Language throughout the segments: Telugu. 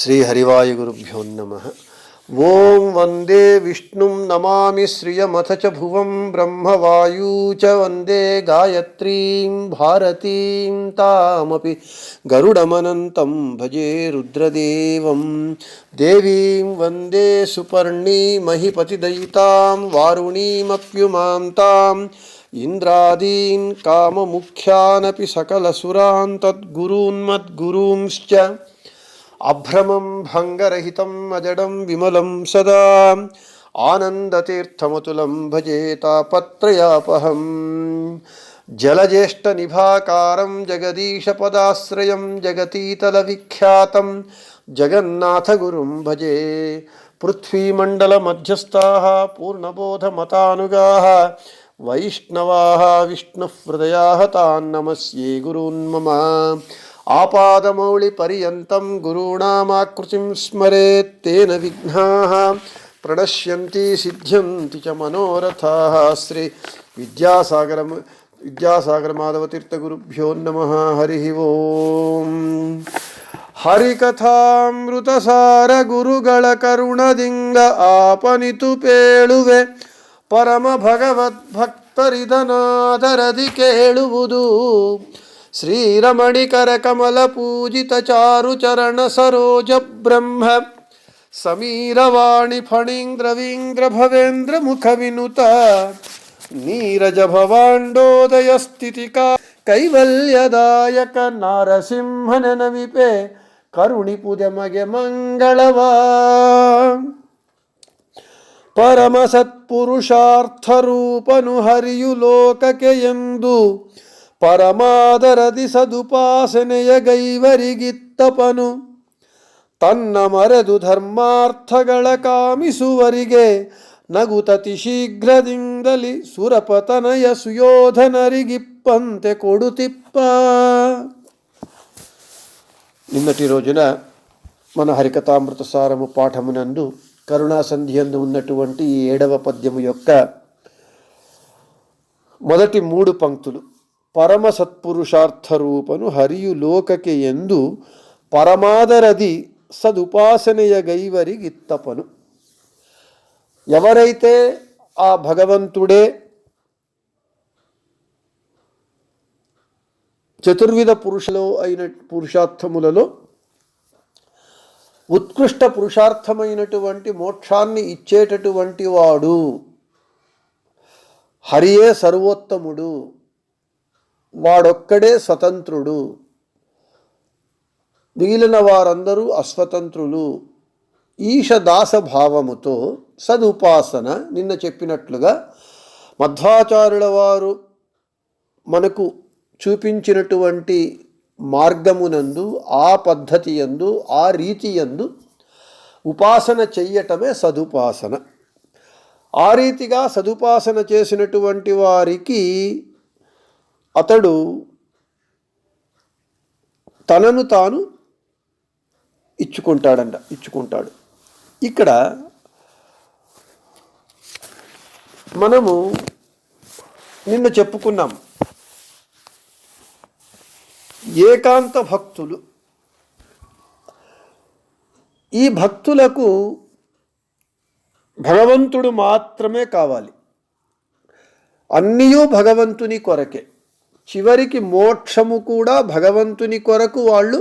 श्रीहरिवायुगुरुभ्यो नमः। ओं वंदे विष्णुं नमामि श्रियमथ च भुवं ब्रह्मवायू च वंदे गायत्रीं भारतीं तामपि गरुडमनन्तं भजे रुद्रदेवं। देवीं वंदे सुपर्णी महिपतिदयितां वारुणीमप्युमां ताम् इंद्रादीन् काममुख्यानपि सकलसुरान् तद्गुरून्मद्गुरूंश्च अभ्रमं भंगरहितं अजडं विमलं सदा आनन्दतीर्थमतुलं भजे तापत्रयापहं। जलज्येष्ठनिभाकारं जगदीशपदाश्रयं जगतीतलविख्यातं जगन्नाथगुरुं भजे। पृथ्वीमण्डलमध्यस्थाः पूर्णबोधमतानुगाः वैष्णवाः विष्णुहृदयाः तान् नमस्ये गुरून् मम। आपादमौलिपर्यन्तं गुरूणामाकृतिं स्मरेत् तेन विघ्नाः प्रणश्यन्ति सिद्ध्यन्ति च मनोरथाः। श्री विद्यासागर माधवतीर्थगुरुभ्यो नमः। हरिः ओम्। हरिकथामृतसार गुरुಗಳ ಕರುಣದಿಂದ ಆಪನಿತು ಪೇಳುವೆ ಪರಮ ಭಗವದ್ಭಕ್ತರಿದನಾದರದಿ ಕೇಳುವುದು। श्रीरमणिकर कमल पूजित चारु चरण सरोज ब्रह्म समीरवाणि फणीन्द्रवीन्द्र भवेन्द्र मुख विनुत नीरज भवांडोदय स्थितिका कैवल्यदायक नारसिंहन नमिपे करुणिपुद मगे मंगलवा। परम सत्पुरुषार्थ रूपनु हरियु लोकके ಎಂದು ಪರಮಾದರದಿ ಸದುಪಾಸನೆಯ ಗೈವರಿಗಿತ್ತಪನು ತನ್ನ ಮರೆದು ಧರ್ಮಾರ್ಥಗಳ ಕಾಮಿಸುವರಿಗೆ ನಗುತತಿ ಶೀಘ್ರದಿಂದಲಿ ಸುರಪತನಯ ಸುಯೋಧನರಿಗಿಪ್ಪಂತೆ ಕೊಡುತಿಪ್ಪ. నిన్నటి రోజున మన హరికథామృత సారము పాఠమునందు కరుణాసంధియందు ఉన్నటువంటి ఈ 7వ పద్యము యొక్క మొదటి 3 పంక్తులు పరమ సత్పురుషార్థ రూపను హరియు లోకకే ఎందు పరమాదరది సదుపాసనయ గైవరిగిత్తపను. ఎవరైతే ఆ భగవంతుడే చతుర్విధ పురుషార్థములలో ఉత్కృష్ట పురుషార్థమైనటువంటి మోక్షాన్ని ఇచ్చేటటువంటి వాడు, హరియే సర్వోత్తముడు, వాడొక్కడే స్వతంత్రుడు, మిగిలిన వారందరూ అస్వతంత్రులు, ఈశదాస భావముతో సదుపాసన నిన్న చెప్పినట్లుగా మధ్వాచార్యుల వారు మనకు చూపించినటువంటి మార్గమునందు, ఆ పద్ధతి యందు, ఆ రీతి యందు ఉపాసన చెయ్యటమే సదుపాసన. ఆ రీతిగా సదుపాసన చేసినటువంటి వారికి అతడు తనను తాను ఇచ్చుకుంటాడు. ఇక్కడ మనము నిన్న చెప్పుకున్నాం, ఏకాంత భక్తులు. ఈ భక్తులకు భగవంతుడు మాత్రమే కావాలి, అన్నీయూ భగవంతుని కొరకే. చివరికి మోక్షము కూడా భగవంతుని కొరకు వాళ్ళు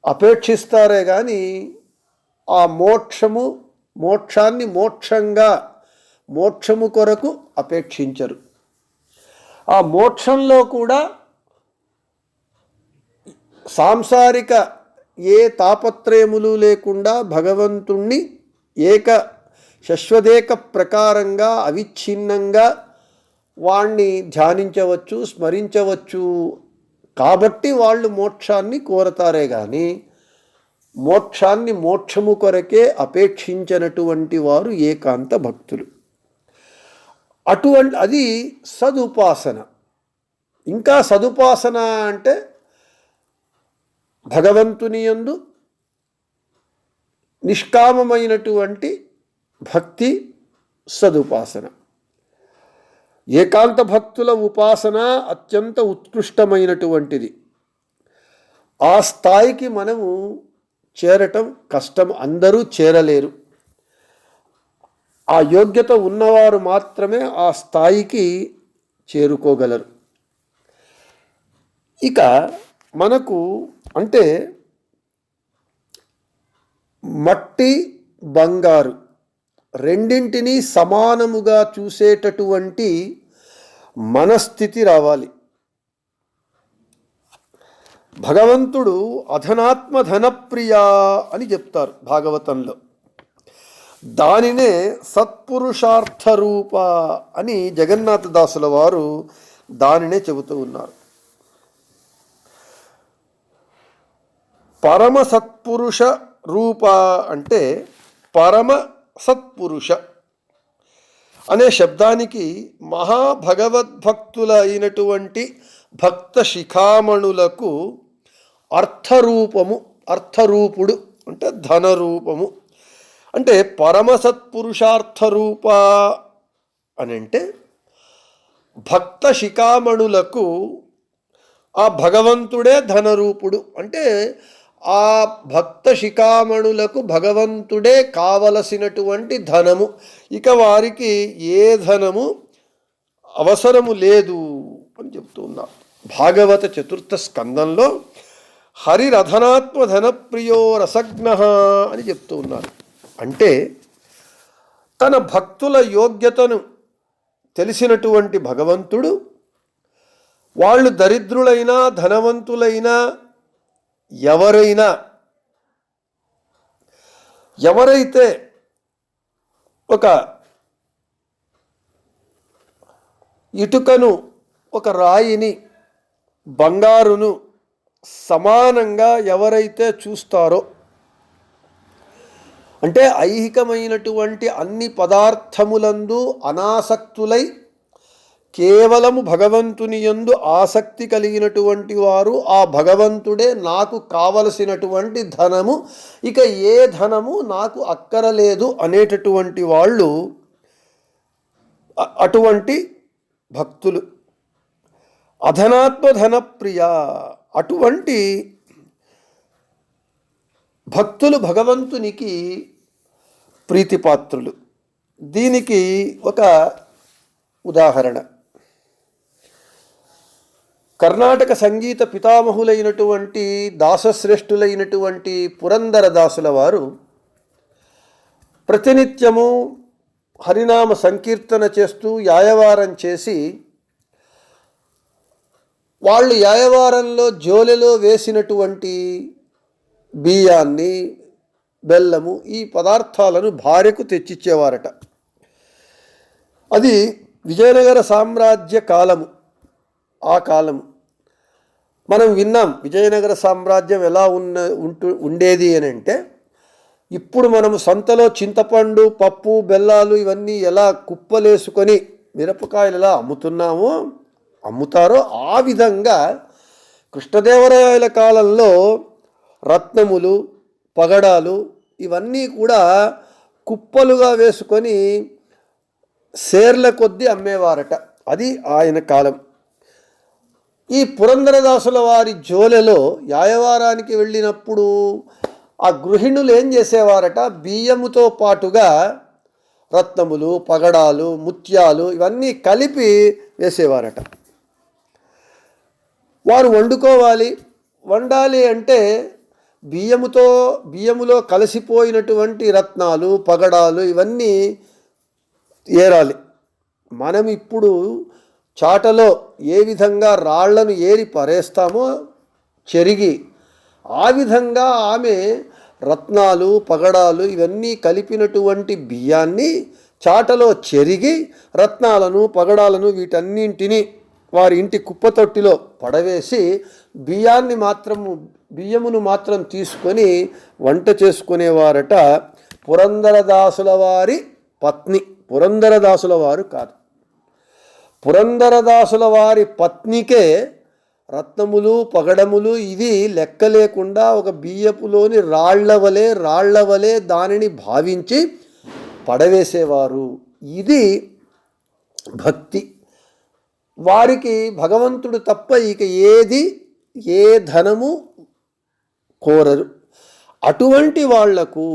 అపేక్షిస్తారే కానీ ఆ మోక్షాన్ని మోక్షము కొరకు అపేక్షించరు. ఆ మోక్షంలో కూడా సాంసారిక ఏ తాపత్రయములు లేకుండా భగవంతుణ్ణి శశ్వదేక ప్రకారంగా అవిచ్ఛిన్నంగా వాణ్ణి ధ్యానించవచ్చు, స్మరించవచ్చు. కాబట్టి వాళ్ళు మోక్షాన్ని కోరతారే కానీ మోక్షము కొరకే అపేక్షించినటువంటి వారు ఏకాంత భక్తులు. అది సదుపాసన. ఇంకా సదుపాసన అంటే భగవంతుని యందు నిష్కామమైనటువంటి భక్తి సదుపాసన. ఏకాంత భక్తుల ఉపాసన అత్యంత ఉత్కృష్టమైనటువంటిది. ఆ స్థాయికి మనము చేరటం కష్టం, అందరూ చేరలేరు. ఆ యోగ్యత ఉన్నవారు మాత్రమే ఆ స్థాయికి చేరుకోగలరు. ఇక మనకు అంటే మట్టి బంగారు రెండింటినీ సమానముగా చూసేటటువంటి మనస్థితి రావాలి. భగవంతుడు అధనాత్మ ధనప్రియ అని చెప్తారు భాగవతంలో. దానినే సత్పురుషార్థ రూప అని జగన్నాథదాసుల వారు దానినే చెబుతూ ఉన్నారు. పరమ సత్పురుష రూప అంటే పరమ సత్పురుష అనే శబ్దానికి మహాభగవద్భక్తుల అయినటువంటి భక్త శిఖామణులకు అర్థరూపుడు అంటే ధనరూపము. అంటే పరమసత్పురుషార్థరూప అని అంటే భక్త శిఖామణులకు ఆ భగవంతుడే ధనరూపుడు. అంటే ఆ భక్త శిఖామణులకు భగవంతుడే కావలసినటువంటి ధనము. ఇక వారికి ఏ ధనము అవసరము లేదు అని చెప్తున్నారు. భాగవత చతుర్థ స్కందంలో హరిరధనాత్మ ధనప్రియో రసజ్ఞ అని చెప్తూ ఉన్నారు. అంటే తన భక్తుల యోగ్యతను తెలిసినటువంటి భగవంతుడు వాళ్ళు దరిద్రులైనా ధనవంతులైనా ఎవరైతే ఒక ఇటుకను ఒక రాయిని బంగారును సమానంగా ఎవరైతే చూస్తారో అంటే ఐహికమైనటువంటి అన్ని పదార్థములందు అనాసక్తులై కేవలము భగవంతుని యందు ఆసక్తి కలిగినటువంటి వారు ఆ భగవంతుడే నాకు కావలసినటువంటి ధనము, ఇక ఏ ధనము నాకు అక్కరలేదు అనేటటువంటి వాళ్ళు అటువంటి భక్తులు. అధనాత్మ ధనప్రియ అటువంటి భక్తులు భగవంతునికి ప్రీతిపాత్రులు. దీనికి ఒక ఉదాహరణ, కర్ణాటక సంగీత పితామహులైనటువంటి దాసశ్రేష్ఠులైనటువంటి పురందరదాసుల వారు ప్రతినిత్యము హరినామ సంకీర్తన చేస్తూ యాయవారం చేసి వాళ్ళు యాయవారంలో జోలెలో వేసినటువంటి బియ్యాన్ని బెల్లము ఈ పదార్థాలను భార్యకు తెచ్చిచ్చేవారట. అది విజయనగర సామ్రాజ్య కాలము. ఆ కాలము మనం విన్నాం విజయనగర సామ్రాజ్యం ఎలా ఉండేది అని అంటే, ఇప్పుడు మనము సంతలో చింతపండు పప్పు బెల్లాలు ఇవన్నీ ఎలా కుప్పలేసుకొని మిరపకాయలు ఎలా అమ్ముతారో ఆ విధంగా కృష్ణదేవరాయల కాలంలో రత్నములు పగడాలు ఇవన్నీ కూడా కుప్పలుగా వేసుకొని సేర్ల కొద్దీ అమ్మేవారట. అది ఆయన కాలం. ఈ పురందరదాసుల వారి జోలెలో యాయవారానికి వెళ్ళినప్పుడు ఆ గృహిణులు ఏం చేసేవారట, బియ్యముతో పాటుగా రత్నములు పగడాలు ముత్యాలు ఇవన్నీ కలిపి వేసేవారట. వారు వండాలి అంటే బియ్యములో కలిసిపోయినటువంటి రత్నాలు పగడాలు ఇవన్నీ ఏరాలి. మనం ఇప్పుడు చాటలో ఏ విధంగా రాళ్లను ఏరి పరేస్తామో చెరిగి, ఆ విధంగా ఆమె రత్నాలు పగడాలు ఇవన్నీ కలిపినటువంటి బియ్యాన్ని చాటలో చెరిగి రత్నాలను పగడాలను వీటన్నింటినీ వారి ఇంటి కుప్పతొట్టిలో పడవేసి బియ్యమును మాత్రం తీసుకొని వంట చేసుకునేవారట. పురందరదాసుల వారి పత్ని, పురందరదాసుల వారు కాదు. పురందరదాసుల వారి పత్నికే రత్నములు పగడములు ఇది లెక్క లేకుండా ఒక బియ్యపులోని రాళ్లవలే దానిని భావించి పడవేసేవారు. ఇది భక్తి. వారికి భగవంతుడు తప్ప ఇక ఏ ధనము కోరరు. అటువంటి వాళ్లకు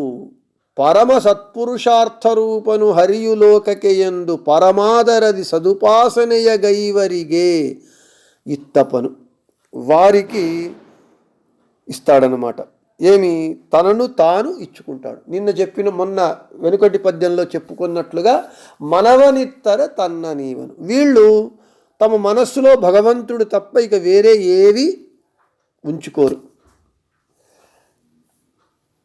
పరమ సత్పురుషార్థ రూపను హరియులోకకెయందు పరమాదరది సదుపాసనయ గైవరిగే ఇత్తపను వారికి ఇస్తాడనమాట. ఏమి? తనను తాను ఇచ్చుకుంటాడు. నిన్న చెప్పిన మొన్న వెనుకటి పద్యంలో చెప్పుకున్నట్లుగా మనవనిత్తర తన్న నీవను. వీళ్ళు తమ మనస్సులో భగవంతుడు తప్ప ఇక వేరే ఏవి ఉంచుకోరు.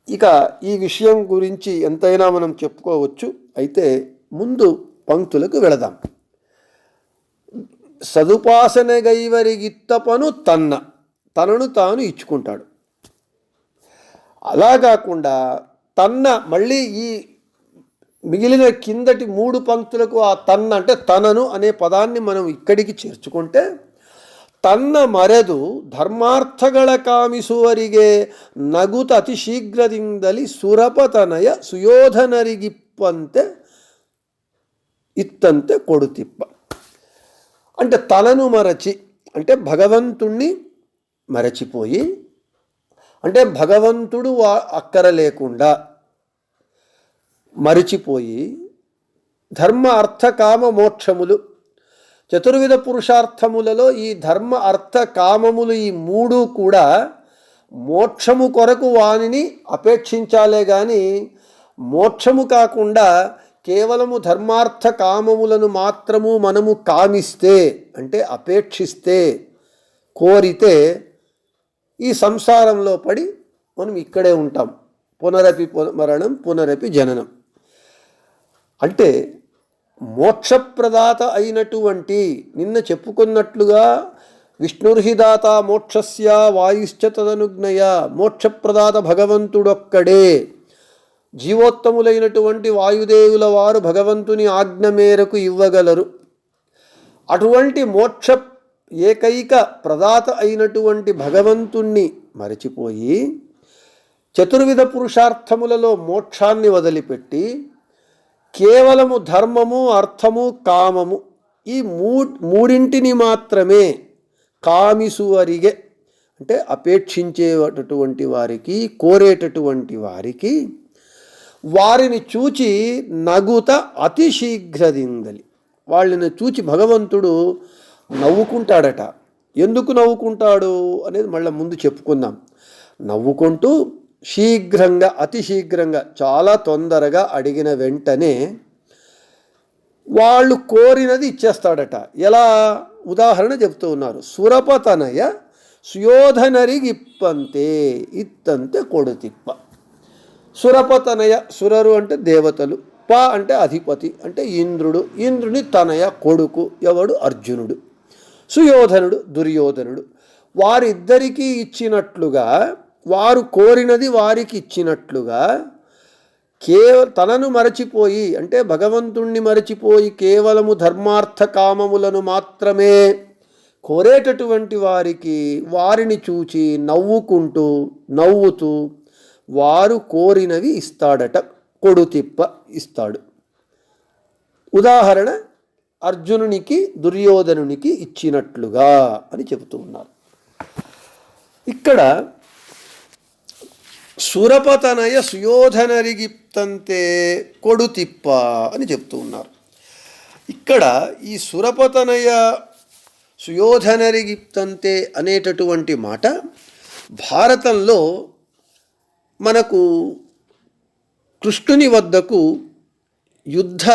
ఇక ఈ విషయం గురించి ఎంతైనా మనం చెప్పుకోవచ్చు. అయితే ముందు పంక్తులకు వెళదాం. సదుపాసన గైవరిగిత్తపను తనను తాను ఇచ్చుకుంటాడు. అలా కాకుండా మళ్ళీ ఈ మిగిలిన కిందటి 3 పంక్తులకు ఆ అంటే తనను అనే పదాన్ని మనం ఇక్కడికి చేర్చుకుంటే, ತನ್ನ ಮರೆದು ಧರ್ಮಾರ್ಥಗಳ ಕಾಮಿಸುವರಿಗೆ ನಗುತ ಅತಿ ಶೀಘ್ರದಿಂದಲಿ ಸುರಪತನಯ ಸುಯೋಧನರಿಗಿಪ್ಪಂತೆ ఇత్తంతే కొడుతిప్ప. అంటే తనను మరచి అంటే భగవంతుణ్ణి మరచిపోయి, అంటే భగవంతుడు అక్కర లేకుండా మరిచిపోయి ధర్మ అర్థ కామ మోక్షములు చతుర్విధ పురుషార్థములలో ఈ ధర్మ అర్థ కామములు ఈ 3 కూడా మోక్షము కొరకు వానిని అపేక్షించాలే కానీ మోక్షము కాకుండా కేవలము ధర్మార్థ కామములను మాత్రము మనము కామిస్తే అంటే అపేక్షిస్తే కోరితే ఈ సంసారంలో పడి మనం ఇక్కడే ఉంటాం. పునరపి మరణం పునరపి జననం. అంటే మోక్షప్రదాత అయినటువంటి నిన్న చెప్పుకున్నట్లుగా విష్ణుర్హిదాత మోక్షస్య వాయుశ్చ తదనుజ్ఞయ, మోక్షప్రదాత భగవంతుడొక్కడే. జీవోత్తములైనటువంటి వాయుదేవుల వారు భగవంతుని ఆజ్ఞ మేరకు ఇవ్వగలరు. అటువంటి మోక్ష ఏకైక ప్రదాత అయినటువంటి భగవంతుణ్ణి మరచిపోయి చతుర్విధ పురుషార్థములలో మోక్షాన్ని వదిలిపెట్టి కేవలము ధర్మము అర్థము కామము ఈ మూడింటిని మాత్రమే కామిసువరిగే అంటే అపేక్షించేటటువంటి వారికి, కోరేటటువంటి వారికి వారిని చూచి నగుత అతి శీఘ్రదిందలి, వాళ్ళని చూచి భగవంతుడు నవ్వుకుంటాడట. ఎందుకు నవ్వుకుంటాడు అనేది మళ్ళీ ముందు చెప్పుకుందాం. నవ్వుకుంటూ శీఘ్రంగా అతి శీఘ్రంగా చాలా తొందరగా అడిగిన వెంటనే వాళ్ళు కోరినది ఇచ్చేస్తాడట. ఎలా? ఉదాహరణ చెప్తూ ఉన్నారు. సురపతనయ సుయోధనరిగిప్పంతే ఇత్తంతే కొడుతిప్ప. సురపతనయ, సురరు అంటే దేవతలు, అంటే అధిపతి అంటే ఇంద్రుడు, ఇంద్రుని తనయ కొడుకు ఎవడు? అర్జునుడు. సుయోధనుడు దుర్యోధనుడు. వారిద్దరికీ ఇచ్చినట్లుగా, వారు కోరినది వారికి ఇచ్చినట్లుగా తనను మరచిపోయి అంటే భగవంతుణ్ణి మరచిపోయి కేవలము ధర్మార్థ కామములను మాత్రమే కోరేటటువంటి వారికి వారిని చూచి నవ్వుతూ వారు కోరినవి ఇస్తాడట. కొడుతిప్ప ఇస్తాడు. ఉదాహరణ అర్జునునికి దుర్యోధనునికి ఇచ్చినట్లుగా అని చెబుతూ ఉన్నారు. ఇక్కడ సురపతనయ సుయోధనరిగిప్తంతే కొడుతిప్ప అని చెప్తూ ఉన్నారు. ఇక్కడ ఈ సురపతనయ సుయోధనరిగిప్తంతే అనేటటువంటి మాట భారతంలో మనకు కృష్ణుని వద్దకు యుద్ధ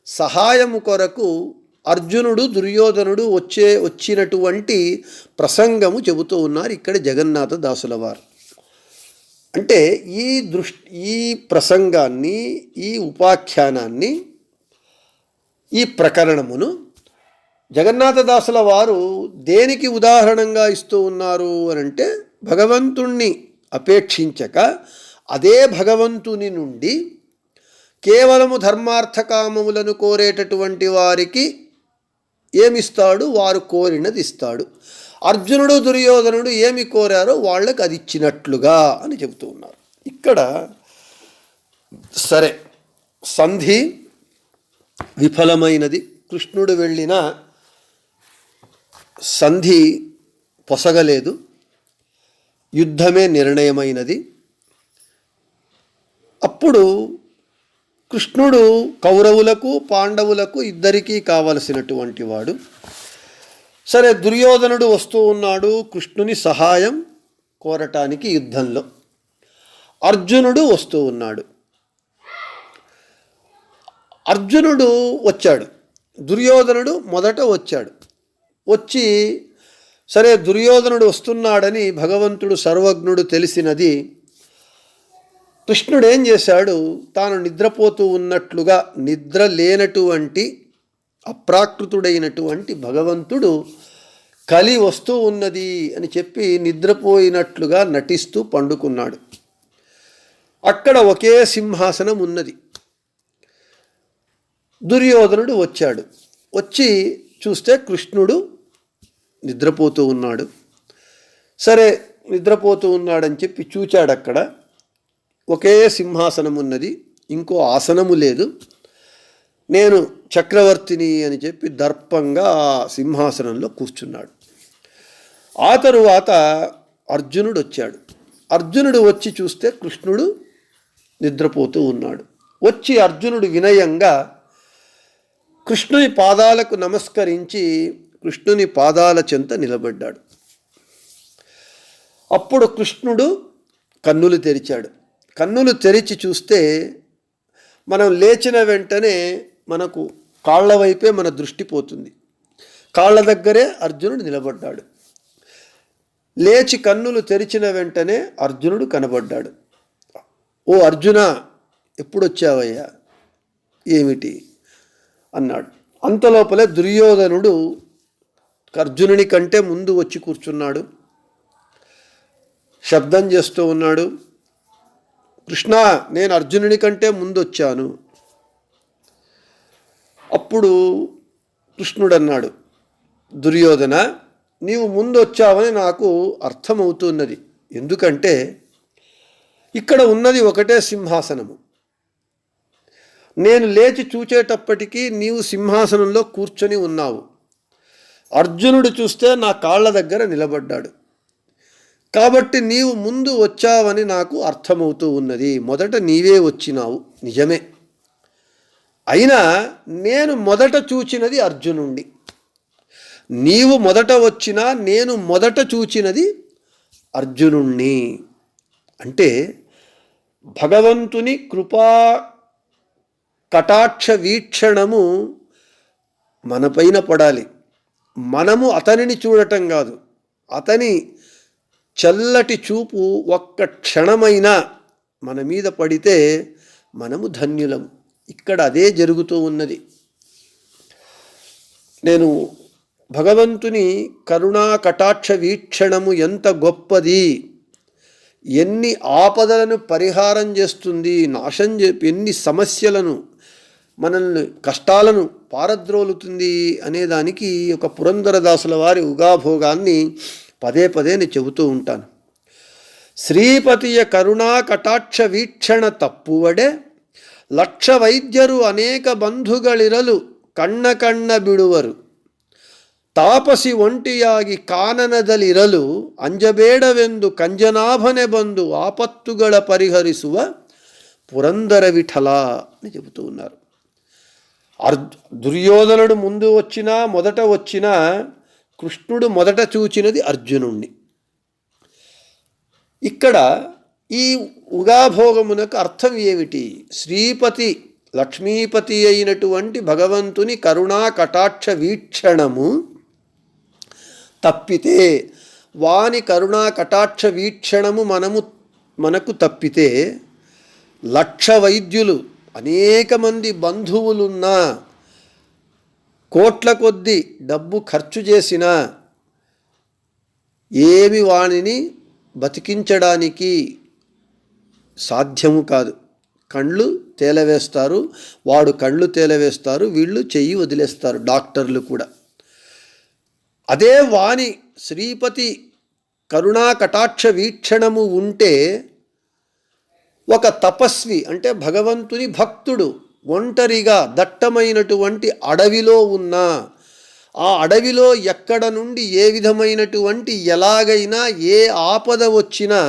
సహాయము కొరకు అర్జునుడు దుర్యోధనుడు వచ్చినటువంటి ప్రసంగము చెబుతూ ఉన్నారు ఇక్కడ జగన్నాథ దాసుల వారు. అంటే ఈ ప్రసంగాన్ని, ఈ ఉపాఖ్యానాన్ని, ఈ ప్రకరణమును జగన్నాథదాసుల వారు దేనికి ఉదాహరణంగా ఇస్తూ ఉన్నారు అనంటే భగవంతుణ్ణి అపేక్షించక అదే భగవంతుని నుండి కేవలము ధర్మార్థకామములను కోరేటటువంటి వారికి ఏమిస్తాడు? వారు కోరినది ఇస్తాడు. అర్జునుడు దుర్యోధనుడు ఏమి కోరారో వాళ్ళకి అది ఇచ్చినట్లుగా అని చెబుతూ ఉన్నారు. ఇక్కడ సరే సంధి విఫలమైనది, కృష్ణుడు వెళ్ళిన సంధి పొసగలేదు, యుద్ధమే నిర్ణయమైనది. అప్పుడు కృష్ణుడు కౌరవులకు పాండవులకు ఇద్దరికీ కావలసినటువంటి వాడు. సరే, దుర్యోధనుడు వస్తూ ఉన్నాడు కృష్ణుని సహాయం కోరటానికి యుద్ధంలో. అర్జునుడు వస్తూ ఉన్నాడు. అర్జునుడు వచ్చాడు, దుర్యోధనుడు మొదట వచ్చాడు. వచ్చి సరే దుర్యోధనుడు వస్తున్నాడని భగవంతుడు సర్వజ్ఞుడు తెలిసినది. కృష్ణుడు ఏం చేశాడు, తాను నిద్రపోతూ ఉన్నట్లుగా నిద్ర లేనటువంటి అప్రాకృతుడైనటువంటి భగవంతుడు కలి వస్తూ ఉన్నది అని చెప్పి నిద్రపోయినట్లుగా నటిస్తూ పండుకున్నాడు. అక్కడ ఒకే సింహాసనం ఉన్నది. దుర్యోధనుడు వచ్చాడు. వచ్చి చూస్తే కృష్ణుడు నిద్రపోతూ ఉన్నాడు. సరే, నిద్రపోతూ ఉన్నాడని చెప్పి చూచాడు. అక్కడ ఒకే సింహాసనం ఉన్నది, ఇంకో ఆసనము లేదు. నేను చక్రవర్తిని అని చెప్పి దర్పంగా ఆ సింహాసనంలో కూర్చున్నాడు. ఆ తరువాత అర్జునుడు వచ్చాడు. అర్జునుడు వచ్చి చూస్తే కృష్ణుడు నిద్రపోతూ ఉన్నాడు. వచ్చి అర్జునుడు వినయంగా కృష్ణుని పాదాలకు నమస్కరించి కృష్ణుని పాదాల చెంత నిలబడ్డాడు. అప్పుడు కృష్ణుడు కన్నులు తెరిచాడు. కన్నులు తెరిచి చూస్తే మనం లేచిన వెంటనే మనకు కాళ్ళ వైపే మన దృష్టి పోతుంది. కాళ్ళ దగ్గరే అర్జునుడు నిలబడ్డాడు. లేచి కన్నులు తెరిచిన వెంటనే అర్జునుడు కనబడ్డాడు. ఓ అర్జున, ఎప్పుడొచ్చావయ్యా, ఏమిటి అన్నాడు. అంతలోపలే దుర్యోధనుడు అర్జునుని కంటే ముందు వచ్చి కూర్చున్నాడు. శబ్దం చేస్తూ ఉన్నాడు, కృష్ణ, నేను అర్జునుని కంటే ముందు వచ్చాను. అప్పుడు కృష్ణుడు అన్నాడు, దుర్యోధన, నీవు ముందు వచ్చావని నాకు అర్థమవుతున్నది. ఎందుకంటే ఇక్కడ ఉన్నది ఒకటే సింహాసనము. నేను లేచి చూచేటప్పటికీ నీవు సింహాసనంలో కూర్చొని ఉన్నావు. అర్జునుడు చూస్తే నా కాళ్ళ దగ్గర నిలబడ్డాడు. కాబట్టి నీవు ముందు వచ్చావని నాకు అర్థమవుతూ ఉన్నది. మొదట నీవే వచ్చినావు, నిజమే. అయినా నేను మొదట చూచినది అర్జునుణ్ణి. నీవు మొదట వచ్చినా నేను మొదట చూచినది అర్జునుణ్ణి. అంటే భగవంతుని కృపా కటాక్ష వీక్షణము మనపైన పడాలి. మనము అతనిని చూడటం కాదు, అతని చల్లటి చూపు ఒక్క క్షణమైనా మన మీద పడితే మనము ధన్యులం. ఇక్కడ అదే జరుగుతూ ఉన్నది. నేను భగవంతుని కరుణా కటాక్ష వీక్షణము ఎంత గొప్పది, ఎన్ని ఆపదలను పరిహారం చేస్తుంది, ఎన్ని సమస్యలను, మనల్ని కష్టాలను పారద్రోలుతుంది అనేదానికి ఒక పురంధరదాసుల వారి ఉగాభోగాన్ని పదే పదే నేను చెబుతూ ఉంటాను. శ్రీపతియ కరుణా కటాక్ష వీక్షణ ತಪ್ಪುವಡೆ ಲಕ್ಷ ವೈದ್ಯರು ಅನೇಕ ಬಂಧುಗಳಿರಲು ಕಣ್ಣ ಕಣ್ಣ ಬಿಡುವರು ತಾಪಸಿ ಒಂಟಿಯಾಗಿ ಕಾನನದಲ್ಲಿರಲು ಅಂಜಬೇಡವೆಂದು ಕಂಜನಾಭನೆ ಬಂದು ಆಪತ್ತುಗಳ ಪರಿಹರಿಸುವ పురందర విఠల అని చెబుతూ ఉన్నారు. దుర్యోధనుడు ముందు వచ్చినా మొదట వచ్చినా కృష్ణుడు మొదట చూచినది అర్జునుణ్ణి. ఇక్కడ ఈ ఉగాభోగమునకు అర్థం ఏమిటి? శ్రీపతి లక్ష్మీపతి అయినటువంటి భగవంతుని కరుణా కటాక్ష వీక్షణము తప్పితే, వాని కరుణా కటాక్ష వీక్షణము మనకు తప్పితే, లక్ష వైద్యులు, అనేక మంది బంధువులున్నా, కోట్ల కొద్దీ డబ్బు ఖర్చు చేసినా ఏమి వాణిని బతికించడానికి సాధ్యము కాదు. కళ్ళు తేలవేస్తారు, వాడు కళ్ళు తేలవేస్తారు, వీళ్ళు చెయ్యి వదిలేస్తారు, డాక్టర్లు కూడా. అదే వాణి శ్రీపతి కరుణా కటాక్ష వీక్షణము ఉంటే, ఒక తపస్వి అంటే భగవంతుని భక్తుడు ఒంటరిగా దట్టమైనటువంటి అడవిలో ఉన్నా, ఆ అడవిలో ఎక్కడ నుండి ఏ విధమైనటువంటి ఎలాగైనా ఏ ఆపద వచ్చినా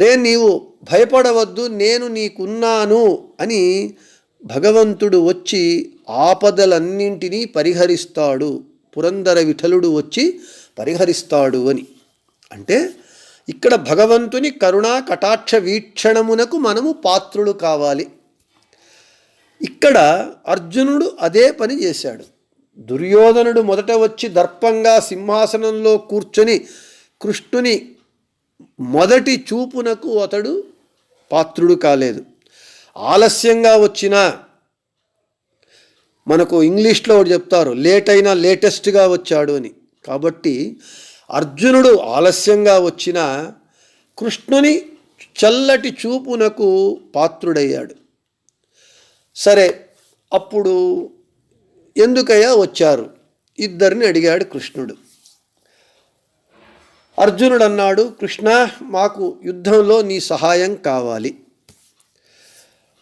రే నీవు భయపడవద్దు, నేను నీకున్నాను అని భగవంతుడు వచ్చి ఆపదలన్నింటినీ పరిహరిస్తాడు, పురందర విఠలుడు వచ్చి పరిహరిస్తాడు అని. అంటే ఇక్కడ భగవంతుని కరుణా కటాక్ష వీక్షణమునకు మనము పాత్రులు కావాలి. ఇక్కడ అర్జునుడు అదే పని చేశాడు. దుర్యోధనుడు మొదట వచ్చి దర్పంగా సింహాసనంలో కూర్చొని కృష్ణుని మొదటి చూపునకు అతడు పాత్రుడు కాలేదు. ఆలస్యంగా వచ్చినా, మనకు ఇంగ్లీష్లో చెప్తారు లేట్ అయినా లేటెస్ట్గా వచ్చాడు అని. కాబట్టి అర్జునుడు ఆలస్యంగా వచ్చిన కృష్ణుని చల్లటి చూపునకు పాత్రుడయ్యాడు. సరే, అప్పుడు ఎందుకయ్యా వచ్చారు ఇద్దరిని అడిగాడు కృష్ణుడు. అర్జునుడు అన్నాడు, కృష్ణ, మాకు యుద్ధంలో నీ సహాయం కావాలి.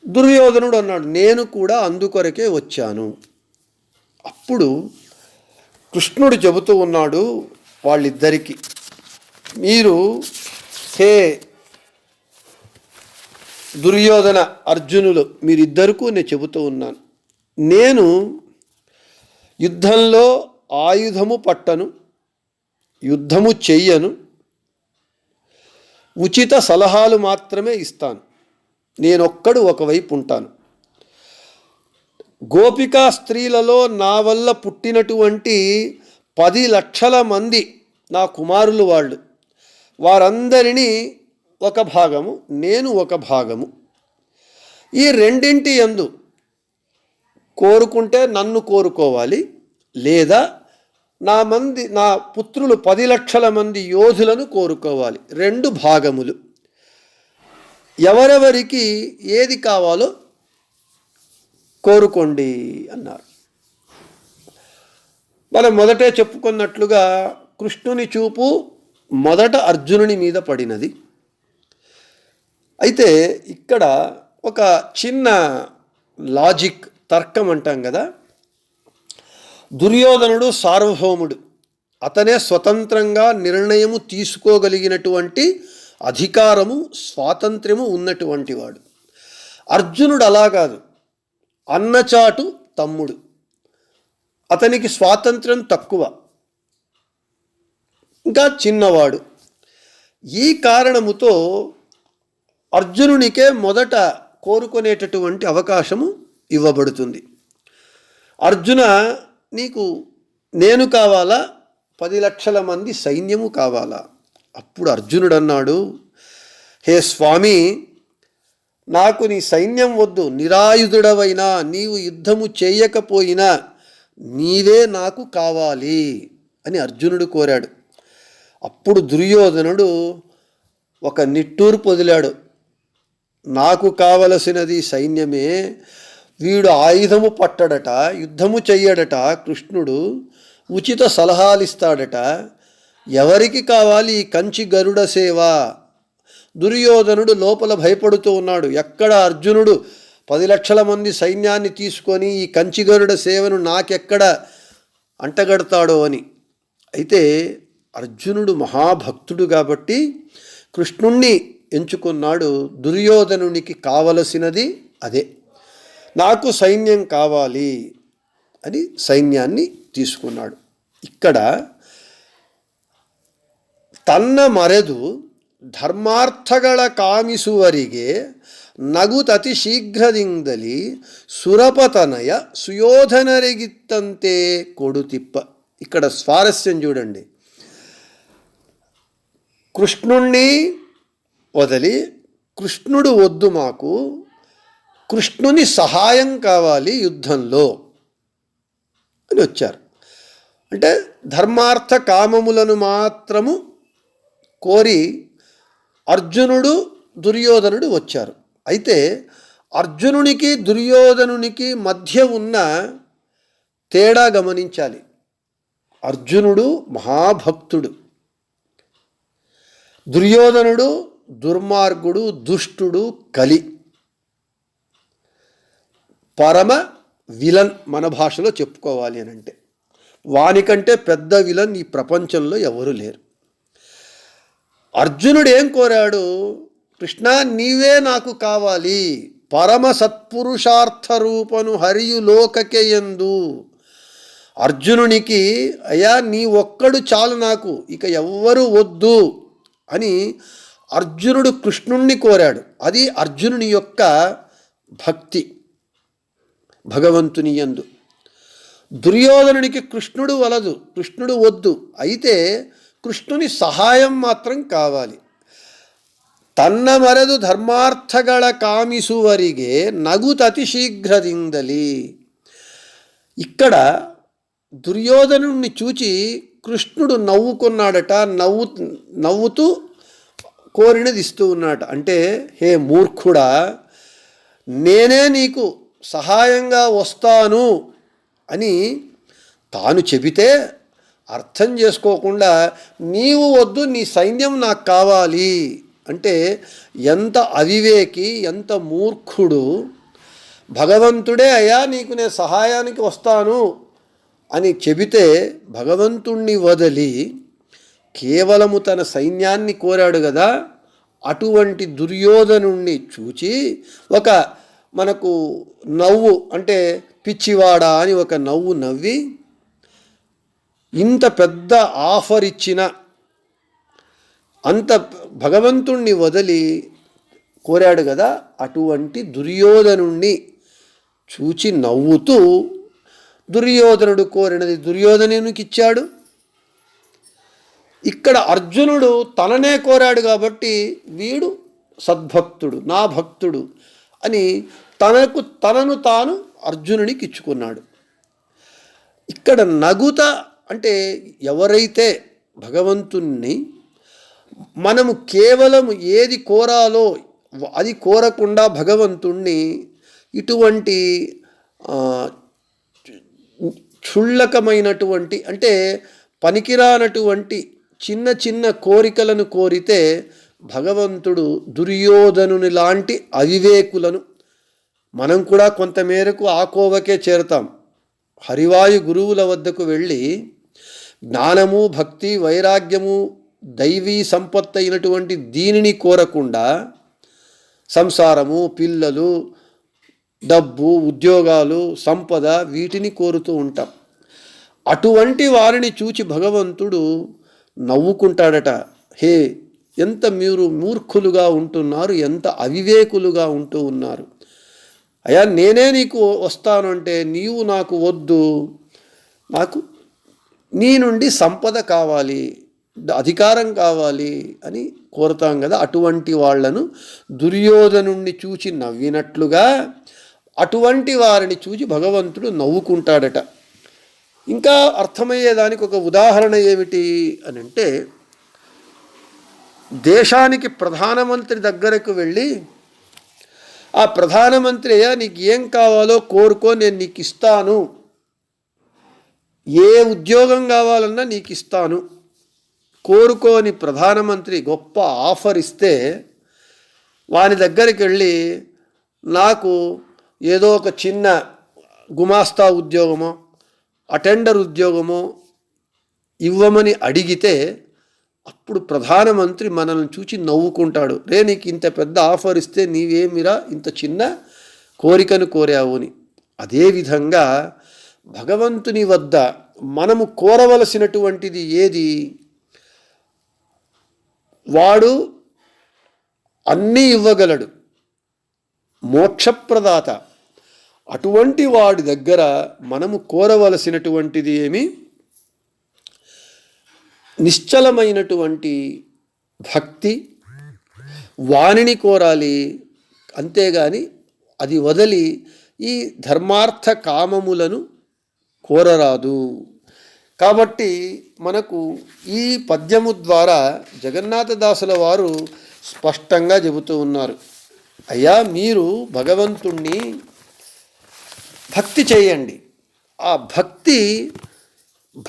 దుర్యోధనుడు అన్నాడు, నేను కూడా అందుకొరకే వచ్చాను. అప్పుడు కృష్ణుడు చెబుతూ ఉన్నాడు వాళ్ళిద్దరికీ, మీరు హే దుర్యోధన అర్జునులు, మీరిద్దరికూ నేను చెబుతూ ఉన్నాను, నేను యుద్ధంలో ఆయుధము పట్టను, యుద్ధము చెయ్యను, ఉచిత సలహాలు మాత్రమే ఇస్తాను. నేనొక్కడు ఒకవైపు ఉంటాను. గోపికా స్త్రీలలో నా వల్ల పుట్టినటువంటి 10 లక్షల మంది నా కుమారులు వాళ్ళు, వారందరినీ ఒక భాగము, నేను ఒక భాగము. ఈ రెండింటి యందు కోరుకుంటే నన్ను కోరుకోవాలి, లేదా నా పుత్రులు 10 లక్షల మంది యోధులను కోరుకోవాలి. 2 భాగములు. ఎవరెవరికి ఏది కావాలో కోరుకోండి అన్నారు. మనం మొదటే చెప్పుకున్నట్లుగా కృష్ణుని చూపు మొదట అర్జునుని మీద పడినది. అయితే ఇక్కడ ఒక చిన్న లాజిక్, తర్కం అంటాం కదా. దుర్యోధనుడు సార్వభౌముడు, అతనే స్వతంత్రంగా నిర్ణయము తీసుకోగలిగినటువంటి అధికారము, స్వాతంత్ర్యము ఉన్నటువంటి వాడు. అర్జునుడు అలా కాదు, అన్నచాటు తమ్ముడు, అతనికి స్వాతంత్ర్యం తక్కువ, ఇంకా చిన్నవాడు. ఈ కారణముతో అర్జునునికే మొదట కోరుకునేటటువంటి అవకాశము ఇవ్వబడుతుంది. అర్జున, నీకు నేను కావాలా, 10 లక్షల మంది సైన్యము కావాలా? అప్పుడు అర్జునుడు అన్నాడు, హే స్వామి, నాకు నీ సైన్యం వద్దు, నిరాయుధుడవైనా, నీవు యుద్ధము చేయకపోయినా నీవే నాకు కావాలి అని అర్జునుడు కోరాడు. అప్పుడు దుర్యోధనుడు ఒక నిట్టూర్పు వదిలాడు. నాకు కావలసినది సైన్యమే, వీడు ఆయుధము పట్టడట, యుద్ధము చెయ్యడట, కృష్ణుడు ఉచిత సలహాలు ఇస్తాడట, ఎవరికి కావాలి ఈ కంచి గరుడ సేవ? దుర్యోధనుడు లోపల భయపడుతూ ఉన్నాడు, ఎక్కడ అర్జునుడు 10 లక్షల మంది సైన్యాన్ని తీసుకొని ఈ కంచి గరుడ సేవను నాకెక్కడ అంటగడతాడో అని. అయితే అర్జునుడు మహాభక్తుడు కాబట్టి కృష్ణుణ్ణి ఎంచుకున్నాడు. దుర్యోధనునికి కావలసినది అదే, నాకు సైన్యం కావాలి అని సైన్యాన్ని తీసుకున్నాడు. ఇక్కడ ತನ್ನ ಮರೆದು ಧರ್ಮಾರ್ಥಗಳ ಕಾಮಿಸುವರಿಗೆ ನಗುತತಿ ಶೀಘ್ರದಿಂದಲಿ ಸುರಪತನಯ సుయోధనరిగిత్తంతే కొడుతిప్ప. ఇక్కడ స్వారస్యం చూడండి. కృష్ణుణ్ణి వదిలి, కృష్ణుడు వద్దు, మాకు కృష్ణుని సహాయం కావాలి యుద్ధంలో అని వచ్చారు. అంటే ధర్మార్థ కామములను మాత్రము కోరి అర్జునుడు దుర్యోధనుడు వచ్చారు. అయితే అర్జునునికి దుర్యోధనునికి మధ్య ఉన్న తేడా గమనించాలి. అర్జునుడు మహాభక్తుడు, దుర్యోధనుడు దుర్మార్గుడు, దుష్టుడు, కలి, పరమ విలన్. మన భాషలో చెప్పుకోవాలి అని అంటే వానికంటే పెద్ద విలన్ ఈ ప్రపంచంలో ఎవరు లేరు. అర్జునుడు ఏం కోరాడు? కృష్ణ నీవే నాకు కావాలి, పరమ సత్పురుషార్థ రూపను హరియు లోకకెయందు. అర్జునునికి అయ్యా నీ ఒక్కడు చాలు నాకు, ఇక ఎవ్వరూ వద్దు అని అర్జునుడు కృష్ణుణ్ణి కోరాడు. అది అర్జునుని యొక్క భక్తి భగవంతుని యందు. దుర్యోధనునికి కృష్ణుడు వలదు, కృష్ణుడు వద్దు, అయితే కృష్ణుని సహాయం మాత్రం కావాలి. ತನ್ನ ಮರೆದು ಧರ್ಮಾರ್ಥಗಳ ಕಾಮಿಸುವರಿಗೆ ನಗುತತಿ ಶೀಘ್ರದಿಂದಲಿ. ఇక్కడ దుర్యోధనుణ్ణి చూచి కృష్ణుడు నవ్వుకున్నాడట, నవ్వుతూ కోరినది ఇస్తూ ఉన్నాడట. అంటే హే మూర్ఖుడా, నేనే నీకు సహాయంగా వస్తాను అని తాను చెబితే అర్థం చేసుకోకుండా నీవు వద్దు, నీ సైన్యం నాకు కావాలి అంటే ఎంత అవివేకి, ఎంత మూర్ఖుడు. భగవంతుడే అయ్యా నీకు నేను సహాయానికి వస్తాను అని చెబితే భగవంతుణ్ణి వదిలి కేవలము తన సైన్యాన్ని కోరాడు కదా. అటువంటి దుర్యోధనుణ్ణి చూచి ఒక మనకు నవ్వు, అంటే పిచ్చివాడా అని ఒక నవ్వు నవ్వి, ఇంత పెద్ద ఆఫర్ ఇచ్చిన అంత భగవంతుణ్ణి వదిలి కోరాడు కదా, అటువంటి దుర్యోధనుణ్ణి చూచి నవ్వుతూ దుర్యోధనుడు కోరినది దుర్యోధనునికి ఇచ్చాడు. ఇక్కడ అర్జునుడు తననే కోరాడు కాబట్టి వీడు సద్భక్తుడు, నా భక్తుడు అని తనను తాను అర్జునునికి ఇచ్చుకున్నాడు. ఇక్కడ నగుత అంటే ఎవరైతే భగవంతుణ్ణి మనము కేవలం ఏది కోరాలో అది కోరకుండా భగవంతుణ్ణి ఇటువంటి క్షుల్లకమైనటువంటి అంటే పనికిరానటువంటి చిన్న చిన్న కోరికలను కోరితే భగవంతుడు దుర్యోధనుని లాంటి అవివేకులను, మనం కూడా కొంతమేరకు ఆ కోవకే చేరతాం. హరివాయు గురువుల వద్దకు వెళ్ళి జ్ఞానము, భక్తి, వైరాగ్యము, దైవీ సంపత్తి అయినటువంటి దీనిని కోరకుండా సంసారము, పిల్లలు, డబ్బు, ఉద్యోగాలు, సంపద వీటిని కోరుతూ ఉంటాం. అటువంటి వారిని చూచి భగవంతుడు నవ్వుకుంటాడట. హే, ఎంత మీరు మూర్ఖులుగా ఉంటున్నారు, ఎంత అవివేకులుగా ఉంటూ ఉన్నారు. అయ్యా నేనే నీకు వస్తాను అంటే నీవు నాకు వద్దు, నాకు నీ నుండి సంపద కావాలి, అధికారం కావాలి అని కోరుతాం కదా. అటువంటి వాళ్లను దుర్యోధనుణ్ణి చూచి నవ్వినట్లుగా అటువంటి వారిని చూచి భగవంతుడు నవ్వుకుంటాడట. ఇంకా అర్థమయ్యేదానికి ఒక ఉదాహరణ ఏమిటి అని అంటే, దేశానికి ప్రధానమంత్రి దగ్గరకు వెళ్ళి ఆ ప్రధానమంత్రి అయ్యా నీకు ఏం కావాలో కోరుకో, నేను నీకు ఇస్తాను, ఏ ఉద్యోగం కావాలన్నా నీకు ఇస్తాను కోరుకోని ప్రధానమంత్రి గొప్ప ఆఫర్ ఇస్తే వాని దగ్గరికి వెళ్ళి నాకు ఏదో ఒక చిన్న గుమాస్తా ఉద్యోగమో అటెండర్ ఉద్యోగమో ఇవ్వమని అడిగితే అప్పుడు ప్రధానమంత్రి మనల్ని చూచి నవ్వుకుంటాడు. రే నీకు ఇంత పెద్ద ఆఫర్ ఇస్తే నీవేమిరా ఇంత చిన్న కోరికను కోరావు అని. అదేవిధంగా భగవంతుని వద్ద మనము కోరవలసినటువంటిది ఏది, వాడు అన్నీ ఇవ్వగలడు, మోక్షప్రదాత. అటువంటి వాడి దగ్గర మనము కోరవలసినటువంటిది ఏమి, నిశ్చలమైనటువంటి భక్తి, వాణిని కోరాలి. అంతేగాని అది వదిలి ఈ ధర్మార్థ కామములను కోరరాదు. కాబట్టి మనకు ఈ పద్యము ద్వారా జగన్నాథదాసుల వారు స్పష్టంగా చెబుతూ ఉన్నారు. అయ్యా మీరు భగవంతుణ్ణి భక్తి చేయండి, ఆ భక్తి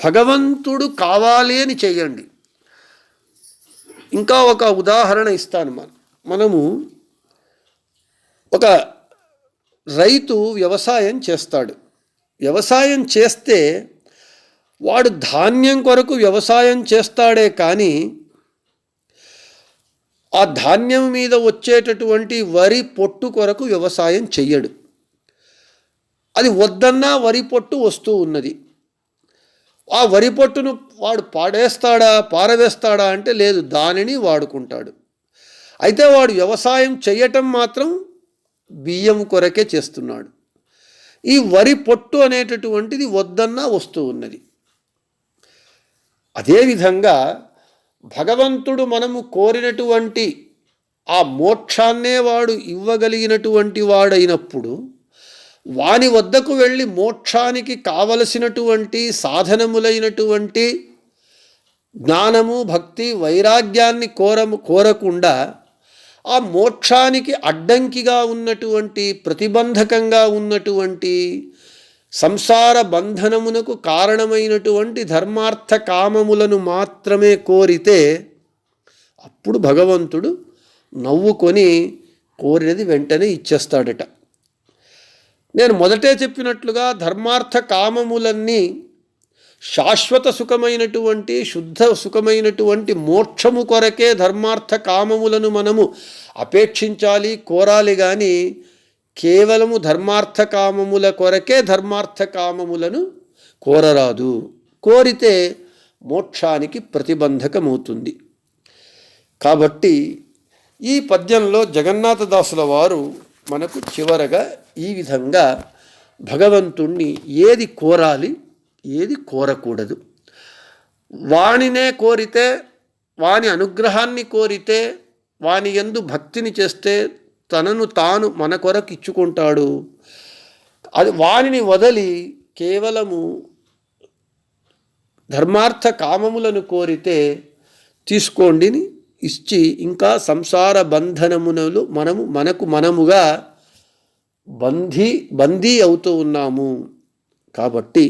భగవంతుడు కావాలి అని చేయండి. ఇంకా ఒక ఉదాహరణ ఇస్తాను. మనము ఒక రైతు వ్యవసాయం చేస్తాడు. వ్యవసాయం చేస్తే వాడు ధాన్యం కొరకు వ్యవసాయం చేస్తాడే కానీ ఆ ధాన్యం మీద వచ్చేటటువంటి వరి పొట్టు కొరకు వ్యవసాయం చెయ్యడు. అది వద్దన్నా వరి పొట్టు వస్తూ ఉన్నది. ఆ వరి పొట్టును వాడు పారవేస్తాడా అంటే లేదు, దానిని వాడుకుంటాడు. అయితే వాడు వ్యవసాయం చేయటం మాత్రం బియ్యం కొరకే చేస్తున్నాడు. ఈ వరి పొట్టు అనేటటువంటిది వద్దన్నా వస్తూ ఉన్నది. అదేవిధంగా భగవంతుడు మనము కోరినటువంటి ఆ మోక్షాన్నే వాడు ఇవ్వగలిగినటువంటి వాడైనప్పుడు వాని వద్దకు వెళ్ళి మోక్షానికి కావలసినటువంటి సాధనములైనటువంటి జ్ఞానము, భక్తి, వైరాగ్యాన్ని కోరకుండా ఆ మోక్షానికి అడ్డంకిగా ఉన్నటువంటి, ప్రతిబంధకంగా ఉన్నటువంటి, సంసార బంధనమునకు కారణమైనటువంటి ధర్మార్థ కామములను మాత్రమే కోరితే అప్పుడు భగవంతుడు నవ్వుకొని కోరినది వెంటనే ఇచ్చేస్తాడట. నేను మొదటే చెప్పినట్లుగా ధర్మార్థ కామములన్నీ శాశ్వత సుఖమైనటువంటి, శుద్ధ సుఖమైనటువంటి మోక్షము కొరకే ధర్మార్థ కామములను మనము అపేక్షించాలి, కోరాలి. కానీ కేవలము ధర్మార్థ కామముల కొరకే ధర్మార్థ కామములను కోరరాదు. కోరితే మోక్షానికి ప్రతిబంధకమవుతుంది. కాబట్టి ఈ పద్యంలో జగన్నాథదాసుల వారు మనకు చివరగా ఈ విధంగా భగవంతుణ్ణి ఏది కోరాలి, ఏది కోరకూడదు, వానినే కోరితే, వాని అనుగ్రహాన్ని కోరితే, వాని యందు భక్తిని చేస్తే తనను తాను మన కొరకు ఇచ్చుకుంటాడు. అది వానిని వదలి కేవలము ధర్మార్థ కామములను కోరితే తీసుకోండిని ఇచ్చి ఇంకా సంసార బంధనమునలు మనముగా బందీ అవుతూ ఉన్నాము. కాబట్టి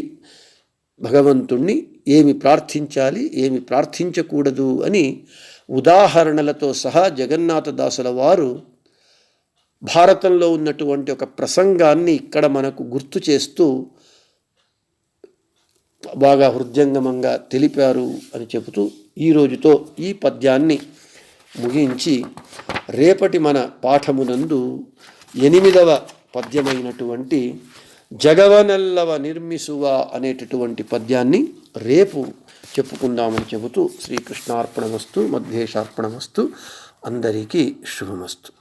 భగవంతుణ్ణి ఏమి ప్రార్థించాలి, ఏమి ప్రార్థించకూడదు అని ఉదాహరణలతో సహా జగన్నాథదాసుల వారు భారతంలో ఉన్నటువంటి ఒక ప్రసంగాన్ని ఇక్కడ మనకు గుర్తు చేస్తూ బాగా హృద్యంగమంగా తెలిపారు అని చెబుతూ ఈ రోజుతో ఈ పద్యాన్ని ముగించి రేపటి మన పాఠమునందు 8వ పద్యమైనటువంటి జగవనల్లవ నిర్మిసువ అనేటటువంటి పద్యాన్ని రేపు చెప్పుకుందామని చెబుతూ శ్రీకృష్ణార్పణమస్తు, మధ్వేశార్పణమస్తు. అందరికీ శుభమస్తు.